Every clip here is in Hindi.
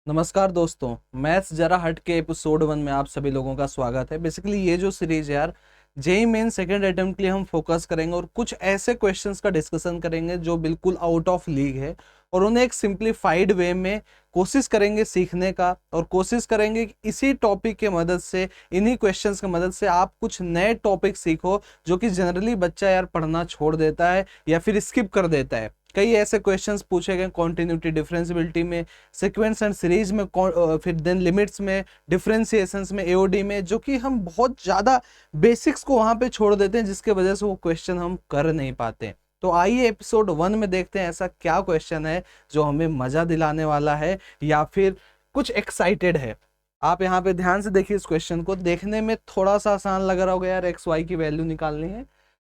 नमस्कार दोस्तों, मैथ्स जरा हट के एपिसोड 1 में आप सभी लोगों का स्वागत है। बेसिकली ये जो सीरीज है यार, जेई मेन सेकंड अटेम्प्ट के लिए हम फोकस करेंगे और कुछ ऐसे क्वेश्चंस का डिस्कशन करेंगे जो बिल्कुल आउट ऑफ लीग है और उन्हें एक सिंप्लीफाइड वे में कोशिश करेंगे सीखने का और कोशिश करेंगे कि इसी टॉपिक के मदद से, इन्हीं क्वेश्चंस की मदद से आप कुछ नए टॉपिक सीखो जो कि जनरली बच्चा यार पढ़ना छोड़ देता है या फिर स्किप कर देता है। कई ऐसे क्वेश्चंस पूछे गए कॉन्टिन्यूटी डिफरेंशियबिलिटी में, सीक्वेंस एंड सीरीज में, फिर देन लिमिट्स में, डिफरेंशिएशंस में, एओडी में, जो कि हम बहुत ज़्यादा बेसिक्स को वहाँ पे छोड़ देते हैं जिसके वजह से वो क्वेश्चन हम कर नहीं पाते। तो आइए एपिसोड 1 में देखते हैं ऐसा क्या क्वेश्चन है जो हमें मज़ा दिलाने वाला है या फिर कुछ एक्साइटेड है। आप यहाँ पे ध्यान से देखिए, इस क्वेश्चन को देखने में थोड़ा सा आसान लग रहा होगा यार, एक्स वाई की वैल्यू निकालनी है।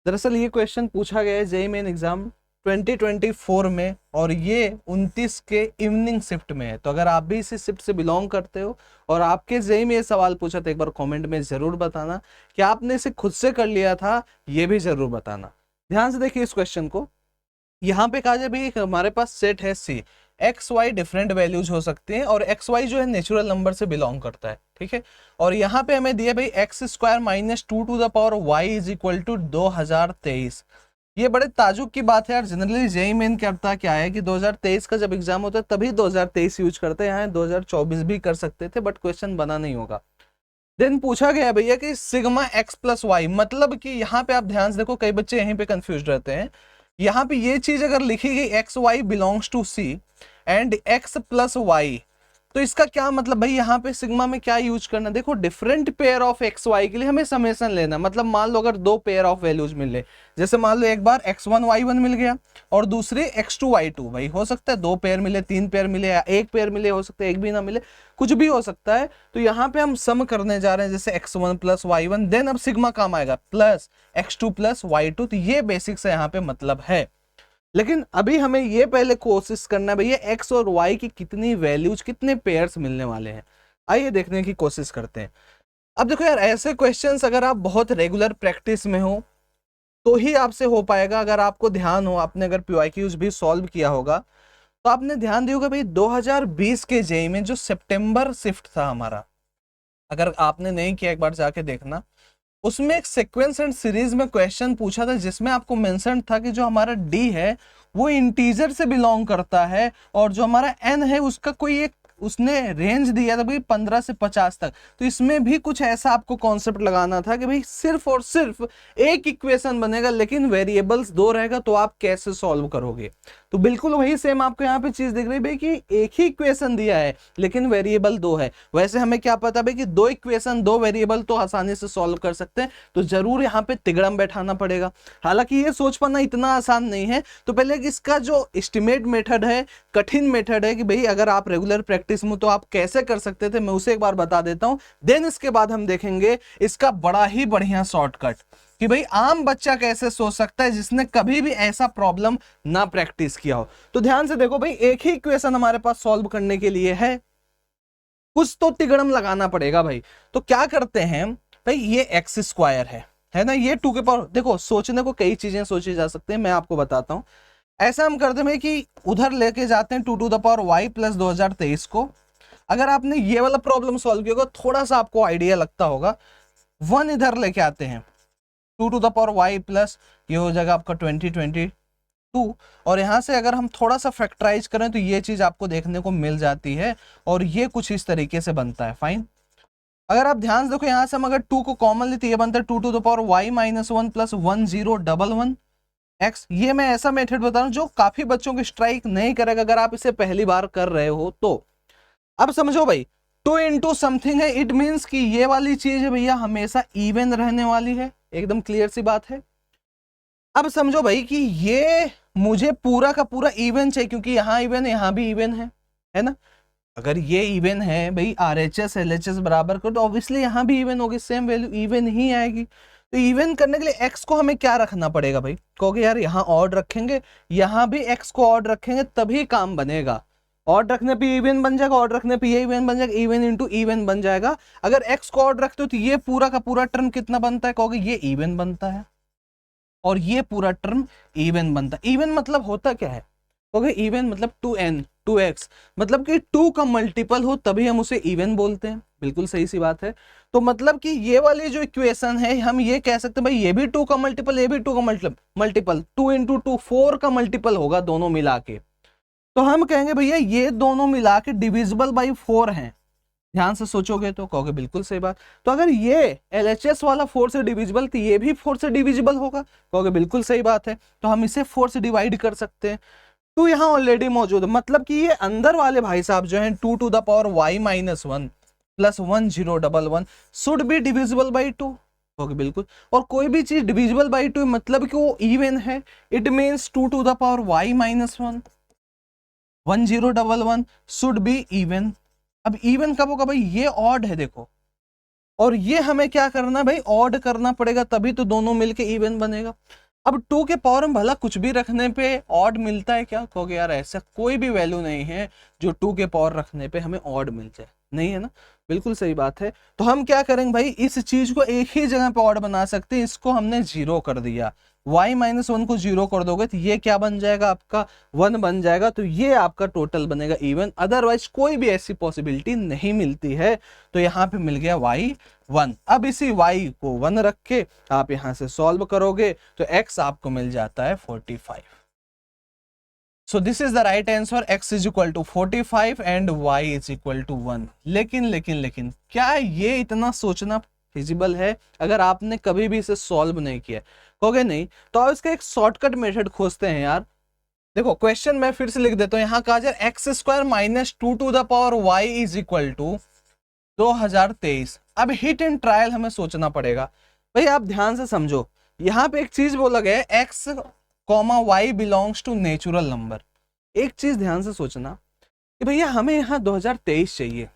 दरअसल ये क्वेश्चन पूछा गया है जेईई मेन एग्जाम 2024 में और ये 29 के इवनिंग शिफ्ट में है। तो अगर आप भी इसी शिफ्ट से बिलोंग करते हो और आपके जेईई में ये सवाल पूछा तो एक बार कमेंट में जरूर बताना कि आपने इसे खुद से कर लिया था, ये भी जरूर बताना। ध्यान से देखिए इस क्वेश्चन को। यहाँ पे कहा जाए भाई हमारे पास सेट है सी, एक्स वाई डिफरेंट वैल्यूज हो सकती हैं और एक्स वाई जो है नेचुरल नंबर से बिलोंग करता है, ठीक है। और यहाँ पे हमें दिया भाई X square minus 2 to the power Y is equal to 2023। ये बड़े ताजुब की बात है यार, जनरली जेईई मेन करता क्या है कि 2023 का जब एग्जाम होता है तभी 2023 यूज करते हैं, यहाँ 2024 भी कर सकते थे बट क्वेश्चन बना नहीं होगा। देन पूछा गया भैया कि सिग्मा एक्स प्लस वाई, मतलब कि यहाँ पे आप ध्यान से देखो, कई बच्चे यहीं पे कंफ्यूज रहते हैं। यहाँ पे ये चीज अगर लिखी गई X Y belongs to C and X plus Y, तो इसका क्या मतलब भाई, यहाँ पे सिग्मा में क्या यूज करना। देखो different pair of X Y के लिए हमें समेशन लेना, मतलब मान लो अगर दो पेयर ऑफ वैल्यूज मिले, जैसे मान लो एक बार x1 y1 मिल गया और दूसरे x2 y2, भाई हो सकता है दो पेयर मिले, तीन पेयर मिले या एक पेयर मिले, हो सकता है एक भी ना मिले, कुछ भी हो सकता है। तो यहाँ पे हम सम करने जा रहे हैं, जैसे x1 प्लस y1, देन अब सिग्मा काम आएगा प्लस x2 प्लस y2। तो ये बेसिक से यहाँ पे मतलब है। लेकिन अभी हमें ये पहले कोशिश करना है भैया एक्स और वाई की कितनी वैल्यूज, कितने पेयर्स मिलने वाले हैं। आइए देखने की कोशिश करते हैं। अब देखो यार, ऐसे क्वेश्चंस अगर आप बहुत रेगुलर प्रैक्टिस में हो तो ही आपसे हो पाएगा। अगर आपको ध्यान हो, आपने अगर पीवाईक्यूज भी सॉल्व किया होगा तो आपने ध्यान दिया होगा भाई 2020 के जेईई में जो सितंबर शिफ्ट था हमारा, अगर आपने नहीं किया एक बार जाके देखना, उसमें एक सीक्वेंस एंड सीरीज में क्वेश्चन पूछा था जिसमें आपको मेंशन था कि जो हमारा डी है वो इंटीजर से बिलोंग करता है और जो हमारा एन है उसका कोई एक उसने रेंज दिया था भाई 15 से 50 तक। तो इसमें भी कुछ ऐसा आपको कॉन्सेप्ट लगाना था कि भाई सिर्फ और सिर्फ एक इक्वेशन बनेगा लेकिन वेरिएबल्स दो रहेगा, तो आप कैसे सॉल्व करोगे। तो बिल्कुल वही सेम आपको यहाँ पे चीज दिख रही है भाई कि एक ही इक्वेशन दिया है लेकिन वेरिएबल दो है। वैसे हमें क्या पता भाई कि दो इक्वेशन दो वेरिएबल तो आसानी से सॉल्व कर सकते हैं, तो जरूर यहाँ पे तिगड़म बैठाना पड़ेगा। हालांकि ये सोच पाना इतना आसान नहीं है। तो पहले इसका जो एस्टिमेट मेथड है, कठिन मेथड है कि भाई अगर आप रेगुलर प्रैक्टिस में तो आप कैसे कर सकते थे, मैं उसे एक बार बता देता हूं। देन इसके बाद हम देखेंगे इसका बड़ा ही बढ़िया शॉर्टकट कि भाई आम बच्चा कैसे सोच सकता है जिसने कभी भी ऐसा प्रॉब्लम ना प्रैक्टिस किया हो। तो ध्यान से देखो भाई, एक ही इक्वेशन हमारे पास सॉल्व करने के लिए है, कुछ तो तिगड़म लगाना पड़ेगा भाई। तो क्या करते हैं भाई, ये एक्स स्क्वायर है ना, ये 2 के पावर, देखो सोचने को कई चीजें सोची जा सकती है, मैं आपको बताता हूं। ऐसा हम करते हैं कि उधर लेके जाते हैं 2 to the power Y plus 2023 को। अगर आपने ये वाला प्रॉब्लम सॉल्व किया होगा, थोड़ा सा आपको आइडिया लगता होगा। 1 इधर लेके आते हैं 2 to the power Y plus, ये हो जाएगा आपका 2022। और यहां से अगर हम थोड़ा सा फैक्टराइज करें तो ये चीज आपको देखने को मिल जाती है और ये कुछ इस तरीके से बनता है। फाइन, अगर आप ध्यान से देखो यहां से हम अगर 2 को कॉमन लेते ये बनता है 2 to the power Y minus 1 plus 1011 X. ये मैं ऐसा मेथड बता रहा हूं जो काफी बच्चों को स्ट्राइक नहीं करेगा अगर आप इसे पहली बार कर रहे हो तो। अब समझो भाई, 2 इंटू समथिंग है, इट मीन्स कि ये वाली चीज है भैया हमेशा इवन रहने वाली है, एकदम क्लियर सी बात है। अब समझो भाई कि ये मुझे पूरा का पूरा इवन चाहिए क्योंकि यहां इवन है, यहां भी इवन है ना। अगर ये इवन है भाई, RHS LHS बराबर करो तो ऑब्वियसली यहां भी इवन होगी, सेम वैल्यू इवन ही आएगी। तो इवन करने के लिए x को हमें क्या रखना पड़ेगा भाई, कहोगे यार यहाँ ऑड रखेंगे, यहाँ भी x को ऑड रखेंगे तभी काम बनेगा। ऑड रखने पे इवन बन जाएगा, ऑड रखने पे ये इवन बन जाएगा, इवन इंटू इवन बन जाएगा। अगर x को ऑड रखते हो तो ये पूरा का पूरा टर्म कितना बनता है, कहोगे ये इवन बनता है और ये पूरा टर्म इवन बनता है। इवन मतलब होता क्या है, कहोगे इवन मतलब 2n 2x, मतलब कि 2 का मल्टीपल हो तभी हम उसे इवन बोलते हैं। बिल्कुल सही सी बात है। तो मतलब कि ये वाली जो इक्वेशन है हम ये कह सकते हैं भाई ये भी 2 का मल्टीपल, ये भी 2 का मल्टीपल 2 इंटू 2 4 का मल्टीपल होगा दोनों मिला के। तो हम कहेंगे भैया ये दोनों मिला के डिविजिबल बाई 4 हैं। ध्यान से सोचोगे तो कहोगे बिल्कुल सही बात। तो अगर ये LHS वाला 4 से डिविजिबल तो ये भी 4 से डिविजिबल होगा, कहोगे बिल्कुल सही बात है। तो हम इसे 4 से डिवाइड कर सकते हैं। टू यहाँ ऑलरेडी मौजूद है, मतलब कि ये अंदर वाले भाई साहब जो हैं 2 to the power y minus 1 plus 1011 should be divisible by 2, okay बिल्कुल। और कोई भी चीज डिविजिबल बाई 2 मतलब कि वो इवन है, it means 2 to the power y minus 1 1011 should be even. अब इवन कब होगा भाई, ये ऑड है देखो, और ये हमें क्या करना भाई, ऑड करना पड़ेगा तभी तो दोनों मिलके इवन बनेगा। अब 2 के पावर में भला कुछ भी रखने पे ऑड मिलता है क्या, कहोगे यार ऐसा कोई भी वैल्यू नहीं है जो 2 के पावर रखने पे हमें ऑड मिल जाए, नहीं है ना, बिल्कुल सही बात है। तो हम क्या करेंगे भाई, इस चीज को एक ही जगह पे ऑड बना सकते हैं, इसको हमने 0 कर दिया, y माइनस 1 को 0 कर दोगे तो ये क्या बन जाएगा आपका 1 बन जाएगा, तो ये आपका टोटल बनेगा इवन। अदरवाइज कोई भी ऐसी पॉसिबिलिटी नहीं मिलती है। तो यहाँ पे मिल गया y1। अब इसी y को 1 रख के आप यहाँ से सॉल्व करोगे तो x आपको मिल जाता है 45। So this is the right answer, x is equal to 45 and y is equal to 1। लेकिन क्या ये इतना सोचना फिजिबल है अगर आपने कभी भी इसे सॉल्व नहीं किया, कहोगे नहीं, तो आप इसका एक शॉर्टकट मेथड खोजते हैं यार। देखो क्वेश्चन मैं फिर से लिख देता हूं, यहां कहा जाए X square minus 2 to the power y is equal to 2023। अब हिट एंड ट्रायल हमें सोचना पड़ेगा भाई, आप ध्यान से समझो, यहां पे एक चीज बोला गया है x comma y belongs to natural number. एक चीज ध्यान से सोचना कि भैया हमें यहाँ 2023 चाहिए।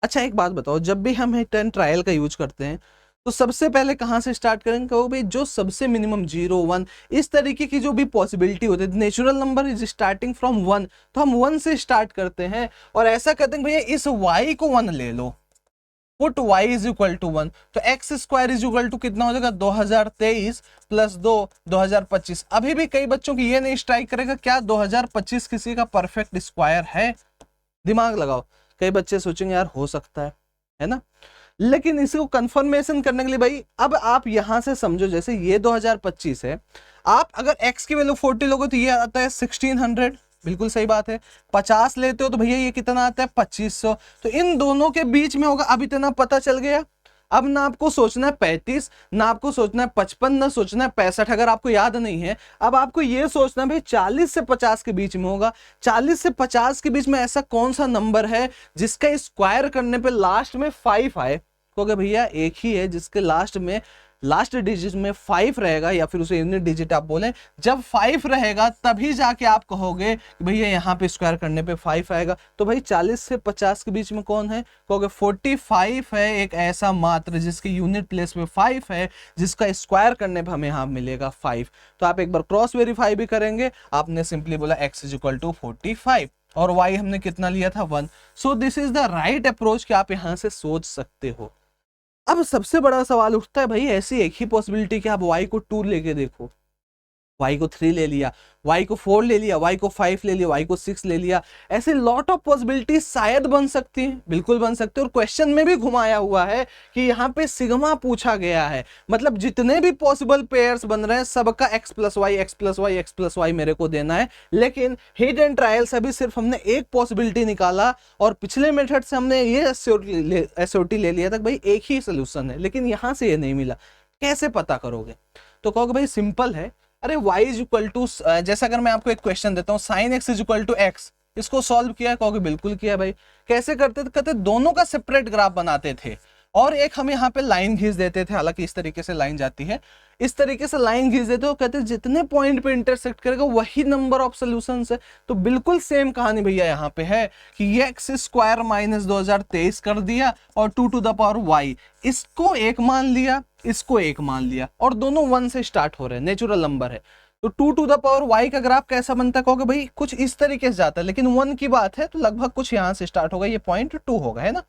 अच्छा एक बात बताओ, जब भी हम हिट एंड ट्रायल का यूज करते हैं तो सबसे पहले कहां से स्टार्ट करेंगे, कहो भाई जो सबसे मिनिमम 0 1 इस तरीके की जो भी पॉसिबिलिटी होती है, natural number is starting from 1, तो हम 1 से स्टार्ट करते हैं और ऐसा करते हैं भैया इस y को 1 ले लो, put y is equal to 1, तो x square is equal to कितना हो जाएगा 2023 प्लस 2 2025। अभी भी कई बच्चों की ये नहीं स्ट्राइक करेगा क्या 2025 किसी का परफेक्ट स्क्वायर है, दिमाग लगाओ, कई बच्चे सोचेंगे यार हो सकता है ना। लेकिन इसको कंफर्मेशन करने के लिए भाई अब आप यहां से समझो, जैसे ये 2025 है, आप अगर x की वैल्यू 40 लोगे तो ये आता है 1600, बिल्कुल सही बात है। 50 लेते हो तो भैया ये कितना आता है 2500, तो इन दोनों के बीच में होगा। अब इतना पता चल गया, अब ना आपको सोचना है 35, ना आपको सोचना है 55, ना सोचना है 65, अगर आपको याद नहीं है। अब आपको ये सोचना है भाई 40 से 50 के बीच में होगा, 40 से 50 के बीच में ऐसा कौन सा नंबर है जिसका स्क्वायर करने पे लास्ट में 5 आए, क्योंकि भैया एक ही है जिसके लास्ट डिजिट में 5 रहेगा, या फिर उसे यूनिट डिजिट आप बोलें, जब 5 रहेगा तभी जाके आप कहोगे कि भैया यहाँ पे स्क्वायर करने पे 5 आएगा। तो भाई 40 से 50 के बीच में कौन है, कहोगे 45 है, एक ऐसा मात्र जिसके यूनिट प्लेस में 5 है, जिसका स्क्वायर करने पे हमें यहाँ मिलेगा 5। तो आप एक बार क्रॉस वेरीफाई भी करेंगे, आपने सिंपली बोला x इज इक्वल टू 45 और y हमने कितना लिया था 1। सो this is the right approach कि आप यहाँ से सोच सकते हो। अब सबसे बड़ा सवाल उठता है भाई, ऐसी एक ही पॉसिबिलिटी कि आप y को 2 लेके देखो, y को 3 ले लिया, y को 4 ले लिया, y को 5 ले लिया, y को 6 ले लिया, ऐसे लॉट ऑफ पॉसिबिलिटी शायद बन सकती है, बिल्कुल बन सकते हैं। और क्वेश्चन में भी घुमाया हुआ है कि यहाँ पे सिग्मा पूछा गया है, मतलब जितने भी पॉसिबल पेयर्स बन रहे हैं सबका x plus Y X plus Y X plus Y मेरे को देना है। लेकिन हिट एंड ट्रायल से भी सिर्फ हमने एक पॉसिबिलिटी निकाला, और पिछले मेथड से हमने ये एसओटी ले लिया था भाई एक ही सोल्यूशन है, लेकिन यहाँ से ये नहीं मिला, कैसे पता करोगे। तो कहोगे भाई सिंपल है, अरे y इज इक्वल टू, जैसा अगर मैं आपको एक क्वेश्चन देता हूँ sine x is equal to x, इसको सॉल्व किया, कहोगे बिल्कुल किया भाई। कैसे करते थे, कहते दोनों का सेपरेट ग्राफ बनाते थे और एक हम यहाँ पे लाइन खींच देते थे, हालांकि इस तरीके से लाइन जाती है, इस तरीके से लाइन खींच देते हो, कहते जितने पॉइंट पे इंटरसेक्ट करेगा वही नंबर ऑफ सॉल्यूशंस है। तो बिल्कुल सेम कहानी भैया यहाँ पे है कि ये एक्स स्क्वायर माइनस 2023 कर दिया और 2 टू द पावर y, इसको एक मान लिया, इसको एक मान लिया, और दोनों 1 से स्टार्ट हो रहे हैं, नेचुरल नंबर है। तो 2 टू द पावर y का ग्राफ कैसा बनता है, कहोगे भाई कुछ इस तरीके से जाता है, लेकिन 1 की बात है तो लगभग कुछ यहाँ से स्टार्ट होगा, ये पॉइंट 2 होगा, है ना,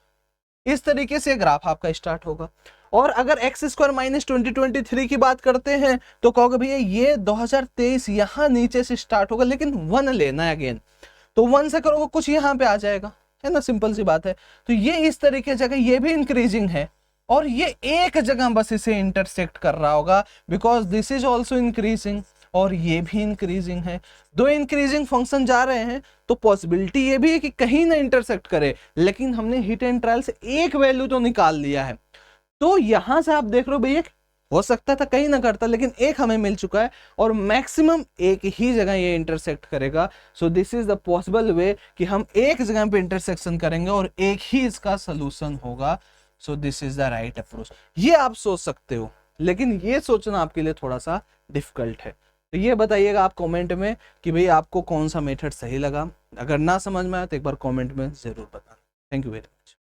इस तरीके से ग्राफ आपका स्टार्ट होगा। और अगर एक्स स्क्वायर माइनस 2023 की बात करते हैं तो कहोगे भैया ये 2023 यहाँ नीचे से स्टार्ट होगा, लेकिन 1 लेना है अगेन, तो 1 से करोगे कुछ यहाँ पे आ जाएगा, है ना, सिंपल सी बात है। तो ये इस तरीके जगह ये भी इंक्रीजिंग है और ये एक जगह बस इसे इंटरसेक्ट कर रहा होगा, because this is also increasing और ये भी इंक्रीजिंग है। दो इंक्रीजिंग फंक्शन जा रहे हैं तो पॉसिबिलिटी ये भी है कि कहीं ना इंटरसेक्ट करे, लेकिन हमने हिट एंड ट्रायल से एक वैल्यू तो निकाल लिया है। तो यहां से आप देख रहे हो भैया हो सकता था कहीं ना करता, लेकिन एक हमें मिल चुका है और मैक्सिमम एक ही जगह ये इंटरसेक्ट करेगा। सो this is the possible way कि हम एक जगह पे इंटरसेक्शन करेंगे और एक ही इसका सोल्यूशन होगा। सो this is the right approach. ये आप सोच सकते हो, लेकिन ये सोचना आपके लिए थोड़ा सा डिफिकल्ट है। तो ये बताइएगा आप कमेंट में कि भाई आपको कौन सा मेथड सही लगा। अगर ना समझ में आया तो एक बार कमेंट में जरूर बताना। Thank you very much.